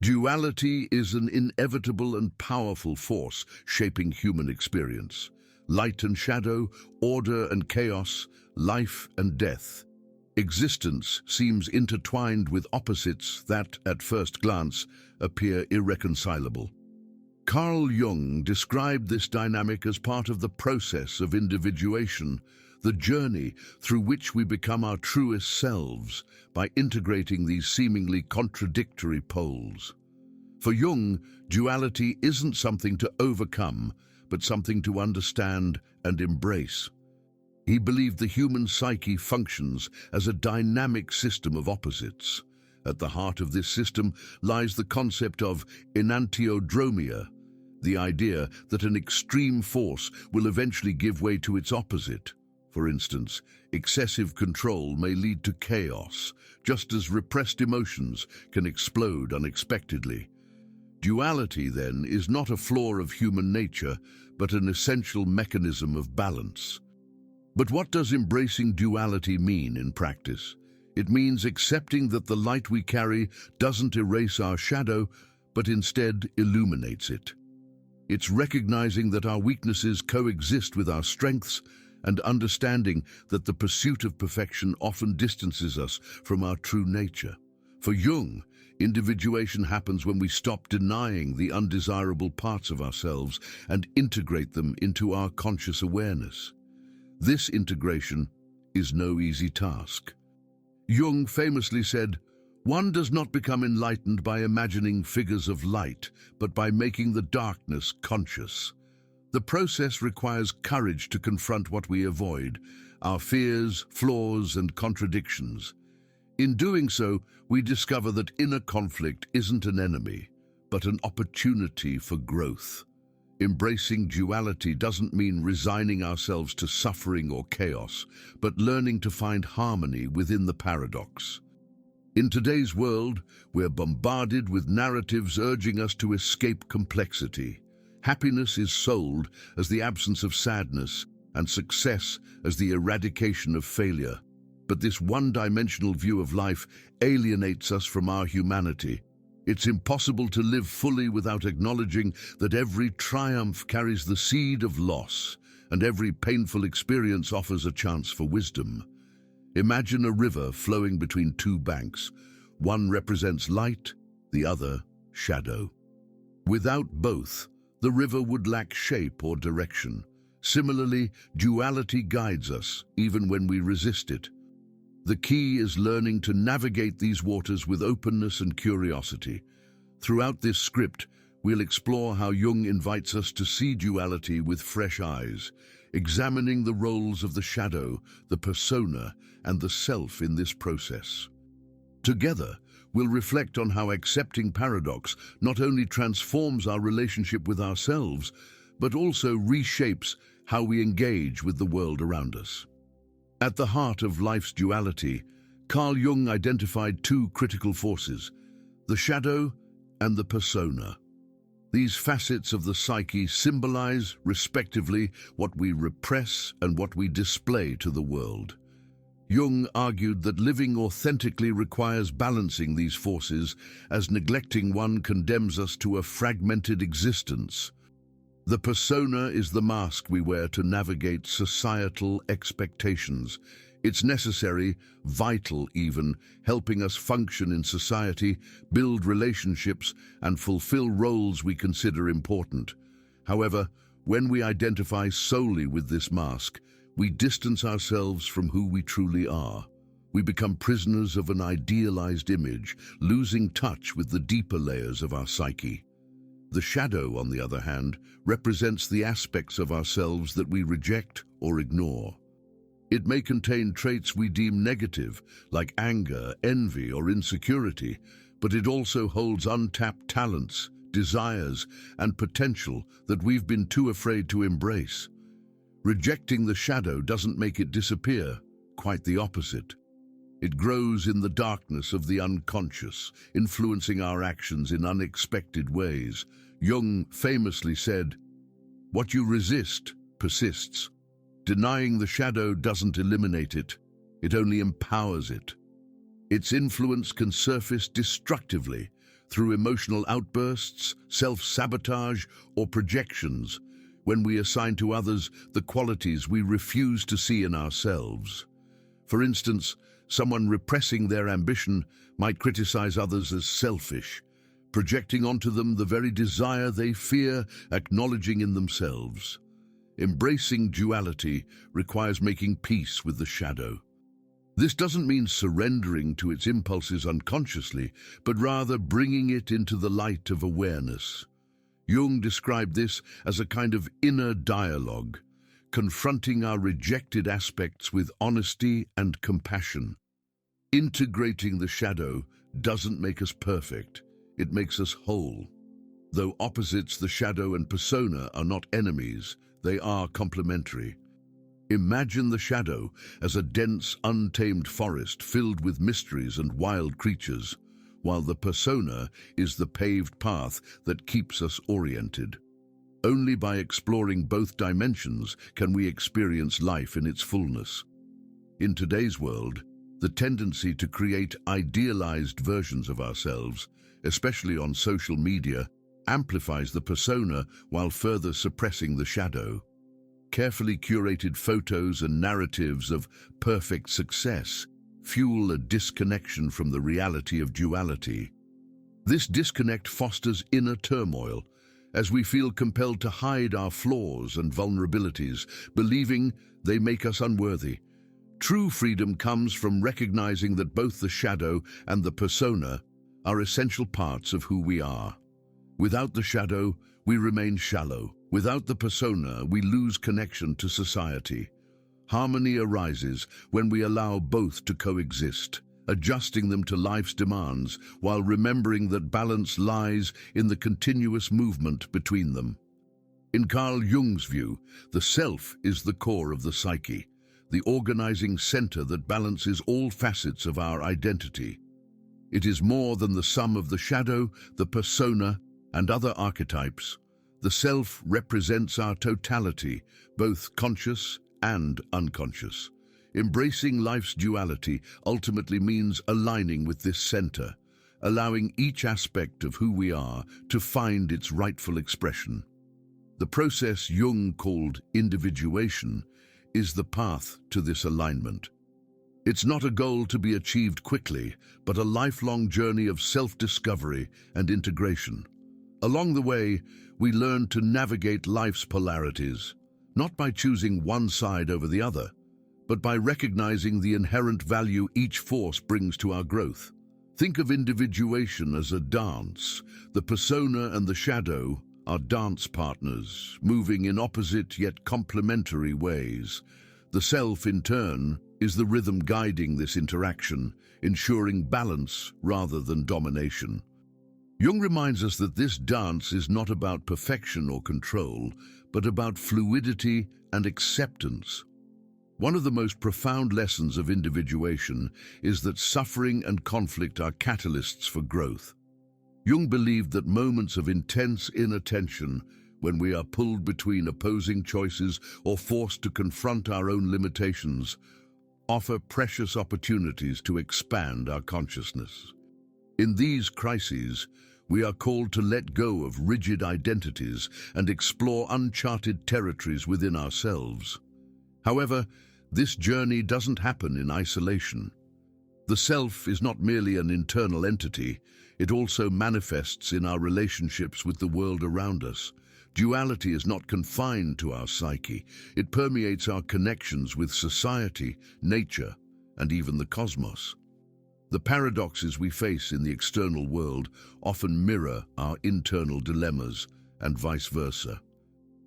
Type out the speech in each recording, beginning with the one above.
Duality is an inevitable and powerful force shaping human experience. Light and shadow, order and chaos, life and death. Existence seems intertwined with opposites that, at first glance, appear irreconcilable. Carl Jung described this dynamic as part of the process of individuation, the journey through which we become our truest selves by integrating these seemingly contradictory poles. For Jung, duality isn't something to overcome, but something to understand and embrace. He believed the human psyche functions as a dynamic system of opposites. At the heart of this system lies the concept of enantiodromia, the idea that an extreme force will eventually give way to its opposite. For instance, excessive control may lead to chaos, just as repressed emotions can explode unexpectedly. Duality, then, is not a flaw of human nature, but an essential mechanism of balance. But what does embracing duality mean in practice? It means accepting that the light we carry doesn't erase our shadow, but instead illuminates it. It's recognizing that our weaknesses coexist with our strengths and understanding that the pursuit of perfection often distances us from our true nature. For Jung, individuation happens when we stop denying the undesirable parts of ourselves and integrate them into our conscious awareness. This integration is no easy task. Jung famously said, "One does not become enlightened by imagining figures of light, but by making the darkness conscious." The process requires courage to confront what we avoid, our fears, flaws, and contradictions. In doing so, we discover that inner conflict isn't an enemy, but an opportunity for growth. Embracing duality doesn't mean resigning ourselves to suffering or chaos, but learning to find harmony within the paradox. In today's world, we're bombarded with narratives urging us to escape complexity. Happiness is sold as the absence of sadness, and success as the eradication of failure. But this one-dimensional view of life alienates us from our humanity. It's impossible to live fully without acknowledging that every triumph carries the seed of loss, and every painful experience offers a chance for wisdom. Imagine a river flowing between two banks. One represents light, the other shadow. Without both, the river would lack shape or direction. Similarly, duality guides us, even when we resist it. The key is learning to navigate these waters with openness and curiosity. Throughout this script, we'll explore how Jung invites us to see duality with fresh eyes, examining the roles of the shadow, the persona, and the self in this process. Together, we'll reflect on how accepting paradox not only transforms our relationship with ourselves, but also reshapes how we engage with the world around us. At the heart of life's duality, Carl Jung identified two critical forces, the shadow and the persona. These facets of the psyche symbolize, respectively, what we repress and what we display to the world. Jung argued that living authentically requires balancing these forces, as neglecting one condemns us to a fragmented existence. The persona is the mask we wear to navigate societal expectations. It's necessary, vital even, helping us function in society, build relationships, and fulfill roles we consider important. However, when we identify solely with this mask, we distance ourselves from who we truly are. We become prisoners of an idealized image, losing touch with the deeper layers of our psyche. The shadow, on the other hand, represents the aspects of ourselves that we reject or ignore. It may contain traits we deem negative, like anger, envy, or insecurity, but it also holds untapped talents, desires, and potential that we've been too afraid to embrace. Rejecting the shadow doesn't make it disappear, quite the opposite. It grows in the darkness of the unconscious, influencing our actions in unexpected ways. Jung famously said, "What you resist persists." Denying the shadow doesn't eliminate it, it only empowers it. Its influence can surface destructively through emotional outbursts, self-sabotage, or projections, when we assign to others the qualities we refuse to see in ourselves. For instance, someone repressing their ambition might criticize others as selfish, projecting onto them the very desire they fear acknowledging in themselves. Embracing duality requires making peace with the shadow. This doesn't mean surrendering to its impulses unconsciously, but rather bringing it into the light of awareness. Jung described this as a kind of inner dialogue, confronting our rejected aspects with honesty and compassion. Integrating the shadow doesn't make us perfect, it makes us whole. Though opposites, the shadow and persona, are not enemies, they are complementary. Imagine the shadow as a dense, untamed forest filled with mysteries and wild creatures, while the persona is the paved path that keeps us oriented. Only by exploring both dimensions can we experience life in its fullness. In today's world, the tendency to create idealized versions of ourselves, especially on social media, amplifies the persona while further suppressing the shadow. Carefully curated photos and narratives of perfect success fuel a disconnection from the reality of duality. This disconnect fosters inner turmoil, as we feel compelled to hide our flaws and vulnerabilities, believing they make us unworthy. True freedom comes from recognizing that both the shadow and the persona are essential parts of who we are. Without the shadow, we remain shallow. Without the persona, we lose connection to society. Harmony arises when we allow both to coexist, adjusting them to life's demands while remembering that balance lies in the continuous movement between them. In Carl Jung's view, the self is the core of the psyche, the organizing center that balances all facets of our identity. It is more than the sum of the shadow, the persona, and other archetypes. The self represents our totality, both conscious and unconscious. Embracing life's duality ultimately means aligning with this center, allowing each aspect of who we are to find its rightful expression. The process Jung called individuation is the path to this alignment. It's not a goal to be achieved quickly, but a lifelong journey of self-discovery and integration. Along the way, we learn to navigate life's polarities, not by choosing one side over the other, but by recognizing the inherent value each force brings to our growth. Think of individuation as a dance. The persona and the shadow are dance partners, moving in opposite yet complementary ways. The self, in turn, is the rhythm guiding this interaction, ensuring balance rather than domination. Jung reminds us that this dance is not about perfection or control, but about fluidity and acceptance. One of the most profound lessons of individuation is that suffering and conflict are catalysts for growth. Jung believed that moments of intense inner tension, when we are pulled between opposing choices or forced to confront our own limitations, offer precious opportunities to expand our consciousness. In these crises, we are called to let go of rigid identities and explore uncharted territories within ourselves. However, this journey doesn't happen in isolation. The self is not merely an internal entity, it also manifests in our relationships with the world around us. Duality is not confined to our psyche, it permeates our connections with society, nature, and even the cosmos. The paradoxes we face in the external world often mirror our internal dilemmas, and vice versa.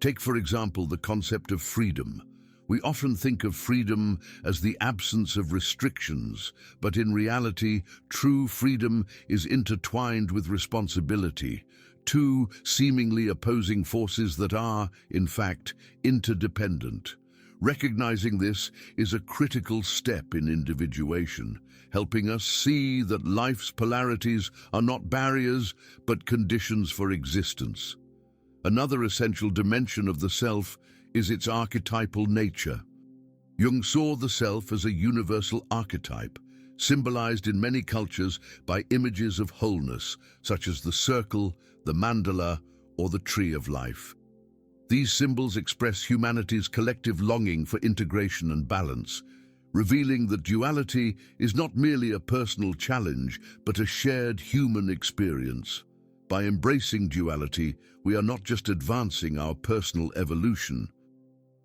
Take, for example, the concept of freedom. We often think of freedom as the absence of restrictions, but in reality, true freedom is intertwined with responsibility, two seemingly opposing forces that are, in fact, interdependent. Recognizing this is a critical step in individuation, helping us see that life's polarities are not barriers, but conditions for existence. Another essential dimension of the self is its archetypal nature. Jung saw the self as a universal archetype, symbolized in many cultures by images of wholeness, such as the circle, the mandala, or the tree of life. These symbols express humanity's collective longing for integration and balance, revealing that duality is not merely a personal challenge, but a shared human experience. By embracing duality, we are not just advancing our personal evolution,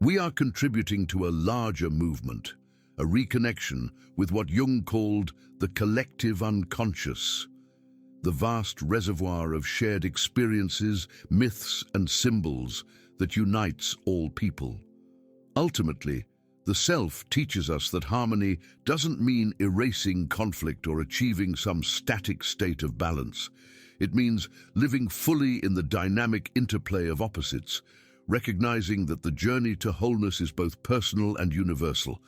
we are contributing to a larger movement, a reconnection with what Jung called the collective unconscious, the vast reservoir of shared experiences, myths, and symbols that unites all people. Ultimately, the self teaches us that harmony doesn't mean erasing conflict or achieving some static state of balance. It means living fully in the dynamic interplay of opposites, recognizing that the journey to wholeness is both personal and universal,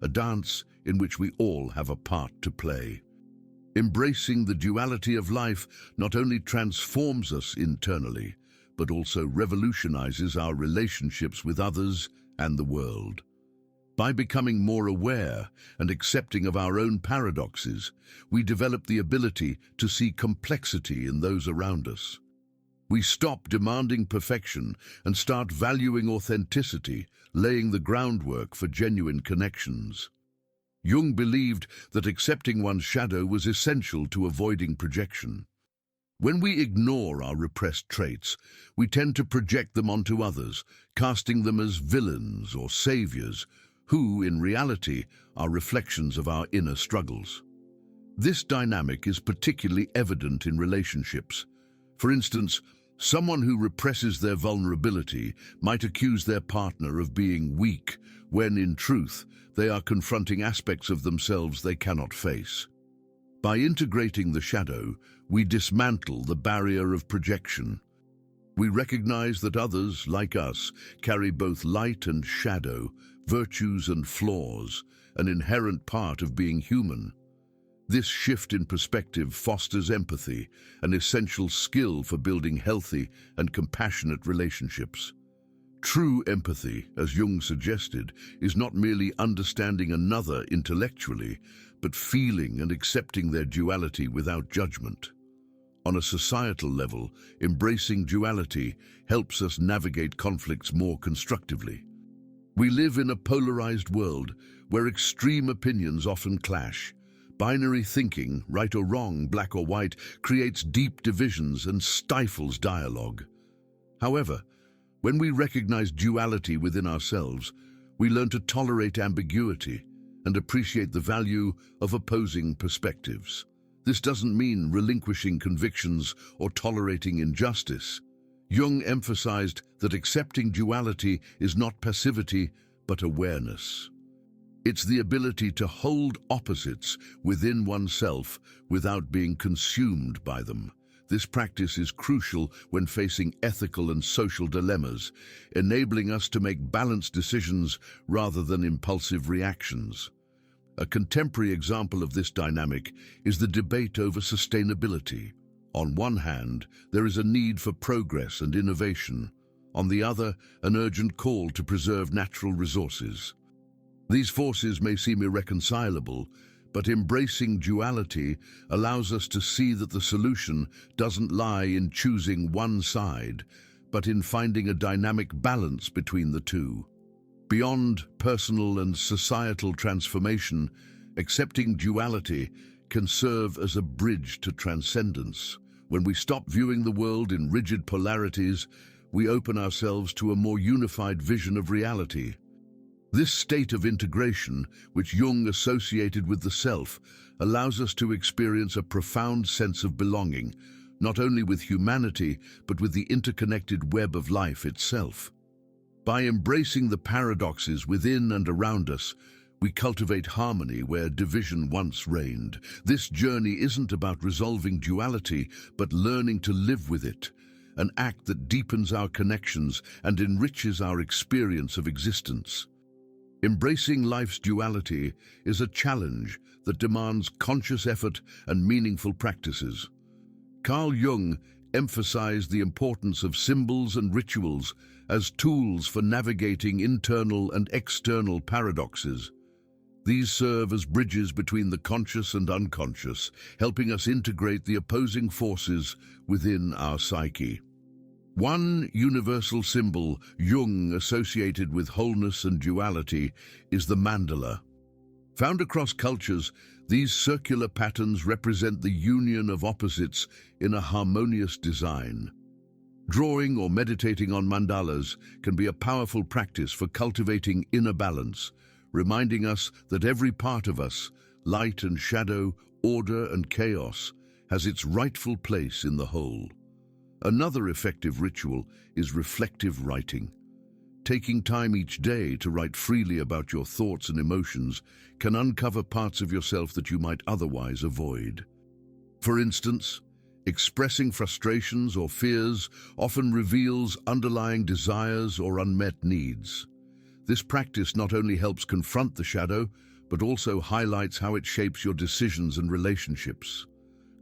a dance in which we all have a part to play. Embracing the duality of life not only transforms us internally, but also revolutionizes our relationships with others and the world. By becoming more aware and accepting of our own paradoxes, we develop the ability to see complexity in those around us. We stop demanding perfection and start valuing authenticity, laying the groundwork for genuine connections. Jung believed that accepting one's shadow was essential to avoiding projection. When we ignore our repressed traits, we tend to project them onto others, casting them as villains or saviors, who, in reality, are reflections of our inner struggles. This dynamic is particularly evident in relationships. For instance, someone who represses their vulnerability might accuse their partner of being weak, when, in truth, they are confronting aspects of themselves they cannot face. By integrating the shadow, we dismantle the barrier of projection. We recognize that others, like us, carry both light and shadow, virtues and flaws, an inherent part of being human. This shift in perspective fosters empathy, an essential skill for building healthy and compassionate relationships. True empathy, as Jung suggested, is not merely understanding another intellectually, but feeling and accepting their duality without judgment. On a societal level, embracing duality helps us navigate conflicts more constructively. We live in a polarized world where extreme opinions often clash. Binary thinking, right or wrong, black or white, creates deep divisions and stifles dialogue. However, when we recognize duality within ourselves, we learn to tolerate ambiguity and appreciate the value of opposing perspectives. This doesn't mean relinquishing convictions or tolerating injustice. Jung emphasized that accepting duality is not passivity, but awareness. It's the ability to hold opposites within oneself without being consumed by them. This practice is crucial when facing ethical and social dilemmas, enabling us to make balanced decisions rather than impulsive reactions. A contemporary example of this dynamic is the debate over sustainability. On one hand, there is a need for progress and innovation. On the other, an urgent call to preserve natural resources. These forces may seem irreconcilable, but embracing duality allows us to see that the solution doesn't lie in choosing one side, but in finding a dynamic balance between the two. Beyond personal and societal transformation, accepting duality can serve as a bridge to transcendence. When we stop viewing the world in rigid polarities, we open ourselves to a more unified vision of reality. This state of integration, which Jung associated with the self, allows us to experience a profound sense of belonging, not only with humanity, but with the interconnected web of life itself. By embracing the paradoxes within and around us, we cultivate harmony where division once reigned. This journey isn't about resolving duality, but learning to live with it, an act that deepens our connections and enriches our experience of existence. Embracing life's duality is a challenge that demands conscious effort and meaningful practices. Carl Jung emphasized the importance of symbols and rituals as tools for navigating internal and external paradoxes. These serve as bridges between the conscious and unconscious, helping us integrate the opposing forces within our psyche. One universal symbol Jung associated with wholeness and duality is the mandala. Found across cultures, these circular patterns represent the union of opposites in a harmonious design. Drawing or meditating on mandalas can be a powerful practice for cultivating inner balance, reminding us that every part of us, light and shadow, order and chaos, has its rightful place in the whole. Another effective ritual is reflective writing. Taking time each day to write freely about your thoughts and emotions can uncover parts of yourself that you might otherwise avoid. For instance, expressing frustrations or fears often reveals underlying desires or unmet needs. This practice not only helps confront the shadow, but also highlights how it shapes your decisions and relationships.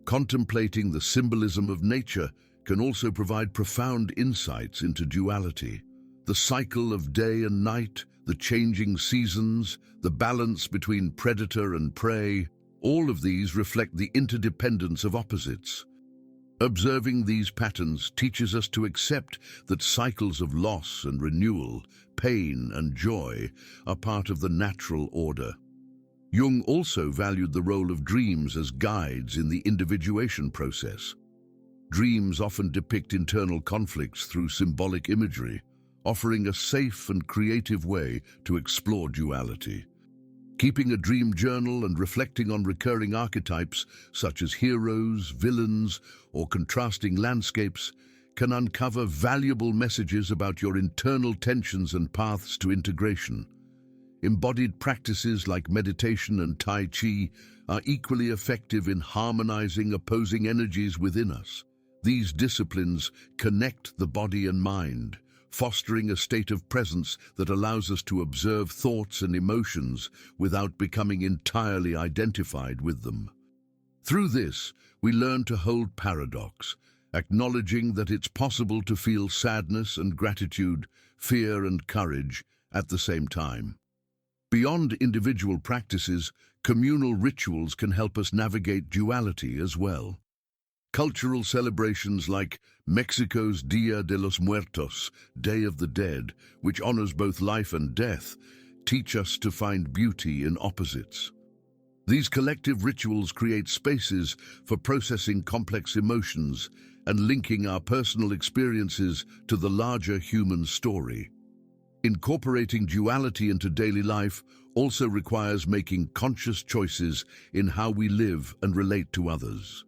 Contemplating the symbolism of nature can also provide profound insights into duality. The cycle of day and night, the changing seasons, the balance between predator and prey, all of these reflect the interdependence of opposites. Observing these patterns teaches us to accept that cycles of loss and renewal, pain and joy, are part of the natural order. Jung also valued the role of dreams as guides in the individuation process. Dreams often depict internal conflicts through symbolic imagery, offering a safe and creative way to explore duality. Keeping a dream journal and reflecting on recurring archetypes such as heroes, villains, or contrasting landscapes can uncover valuable messages about your internal tensions and paths to integration. Embodied practices like meditation and Tai Chi are equally effective in harmonizing opposing energies within us. These disciplines connect the body and mind, fostering a state of presence that allows us to observe thoughts and emotions without becoming entirely identified with them. Through this, we learn to hold paradox, acknowledging that it's possible to feel sadness and gratitude, fear and courage at the same time. Beyond individual practices, communal rituals can help us navigate duality as well. Cultural celebrations like Mexico's Dia de los Muertos, Day of the Dead, which honors both life and death, teach us to find beauty in opposites. These collective rituals create spaces for processing complex emotions and linking our personal experiences to the larger human story. Incorporating duality into daily life also requires making conscious choices in how we live and relate to others.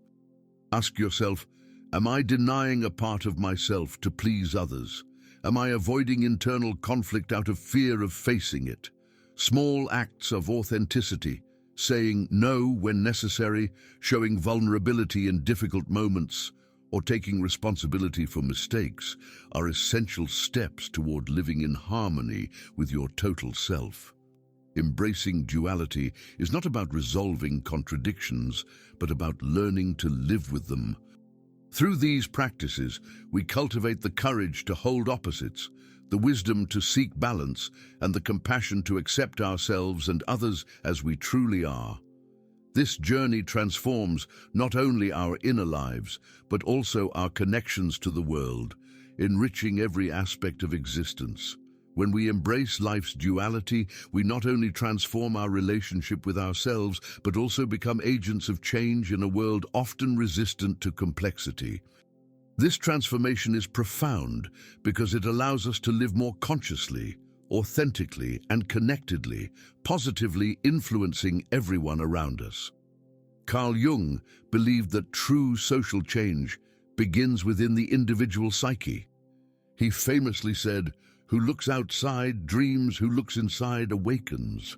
Ask yourself, am I denying a part of myself to please others? Am I avoiding internal conflict out of fear of facing it? Small acts of authenticity, saying no when necessary, showing vulnerability in difficult moments, or taking responsibility for mistakes are essential steps toward living in harmony with your total self. Embracing duality is not about resolving contradictions, but about learning to live with them. Through these practices, we cultivate the courage to hold opposites, the wisdom to seek balance, and the compassion to accept ourselves and others as we truly are. This journey transforms not only our inner lives, but also our connections to the world, enriching every aspect of existence. When we embrace life's duality, we not only transform our relationship with ourselves, but also become agents of change in a world often resistant to complexity. This transformation is profound because it allows us to live more consciously, authentically, and connectedly, positively influencing everyone around us. Carl Jung believed that true social change begins within the individual psyche. He famously said, "Who looks outside dreams, who looks inside awakens."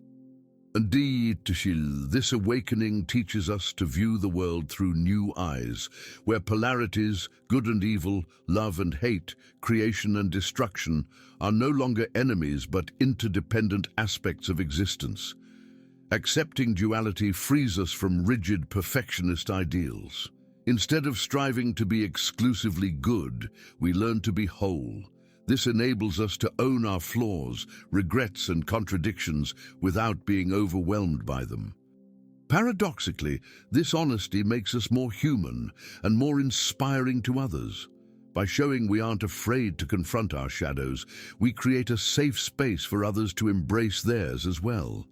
Indeed, this awakening teaches us to view the world through new eyes, where polarities, good and evil, love and hate, creation and destruction, are no longer enemies but interdependent aspects of existence. Accepting duality frees us from rigid perfectionist ideals. Instead of striving to be exclusively good, we learn to be whole. This enables us to own our flaws, regrets, and contradictions without being overwhelmed by them. Paradoxically, this honesty makes us more human and more inspiring to others. By showing we aren't afraid to confront our shadows, we create a safe space for others to embrace theirs as well.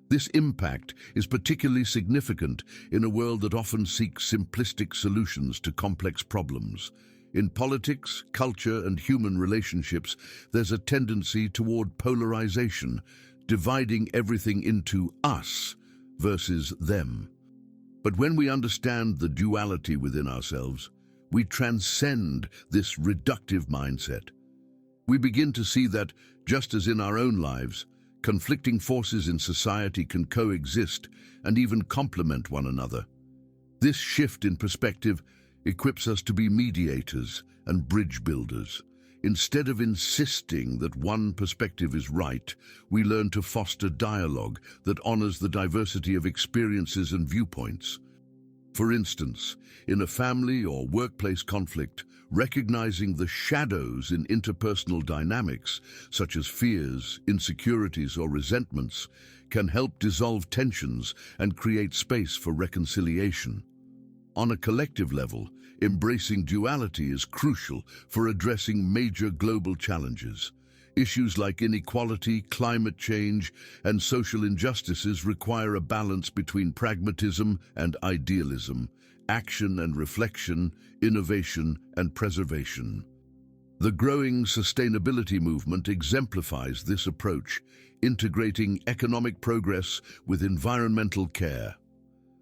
This impact is particularly significant in a world that often seeks simplistic solutions to complex problems. In politics, culture, and human relationships, there's a tendency toward polarization, dividing everything into us versus them. But when we understand the duality within ourselves, we transcend this reductive mindset. We begin to see that, just as in our own lives, conflicting forces in society can coexist and even complement one another. This shift in perspective equips us to be mediators and bridge builders. Instead of insisting that one perspective is right, we learn to foster dialogue that honors the diversity of experiences and viewpoints. For instance, in a family or workplace conflict, recognizing the shadows in interpersonal dynamics, such as fears, insecurities, or resentments, can help dissolve tensions and create space for reconciliation. On a collective level, embracing duality is crucial for addressing major global challenges. Issues like inequality, climate change, and social injustices require a balance between pragmatism and idealism, action and reflection, innovation and preservation. The growing sustainability movement exemplifies this approach, integrating economic progress with environmental care.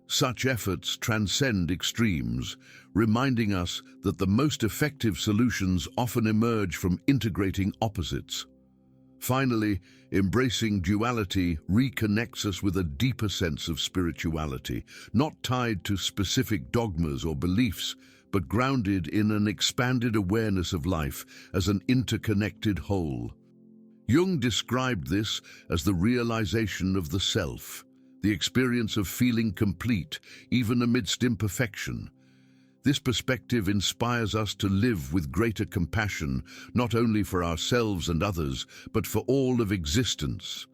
Such efforts transcend extremes, reminding us that the most effective solutions often emerge from integrating opposites. Finally, embracing duality reconnects us with a deeper sense of spirituality, not tied to specific dogmas or beliefs, but grounded in an expanded awareness of life as an interconnected whole. Jung described this as the realization of the self, the experience of feeling complete, even amidst imperfection. This perspective inspires us to live with greater compassion, not only for ourselves and others, but for all of existence.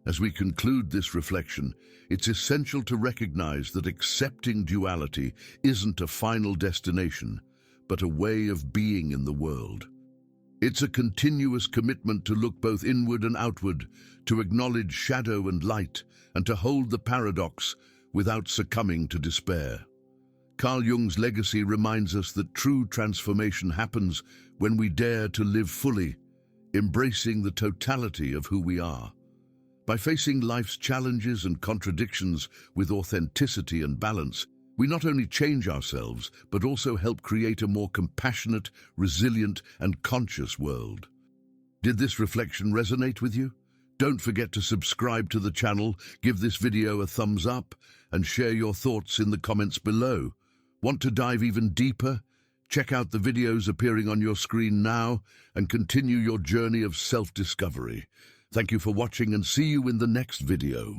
As we conclude this reflection, it's essential to recognize that accepting duality isn't a final destination, but a way of being in the world. It's a continuous commitment to look both inward and outward, to acknowledge shadow and light, and to hold the paradox without succumbing to despair. Carl Jung's legacy reminds us that true transformation happens when we dare to live fully, embracing the totality of who we are. By facing life's challenges and contradictions with authenticity and balance, we not only change ourselves, but also help create a more compassionate, resilient, and conscious world. Did this reflection resonate with you? Don't forget to subscribe to the channel, give this video a thumbs up, and share your thoughts in the comments below. Want to dive even deeper? Check out the videos appearing on your screen now and continue your journey of self-discovery. Thank you for watching and see you in the next video.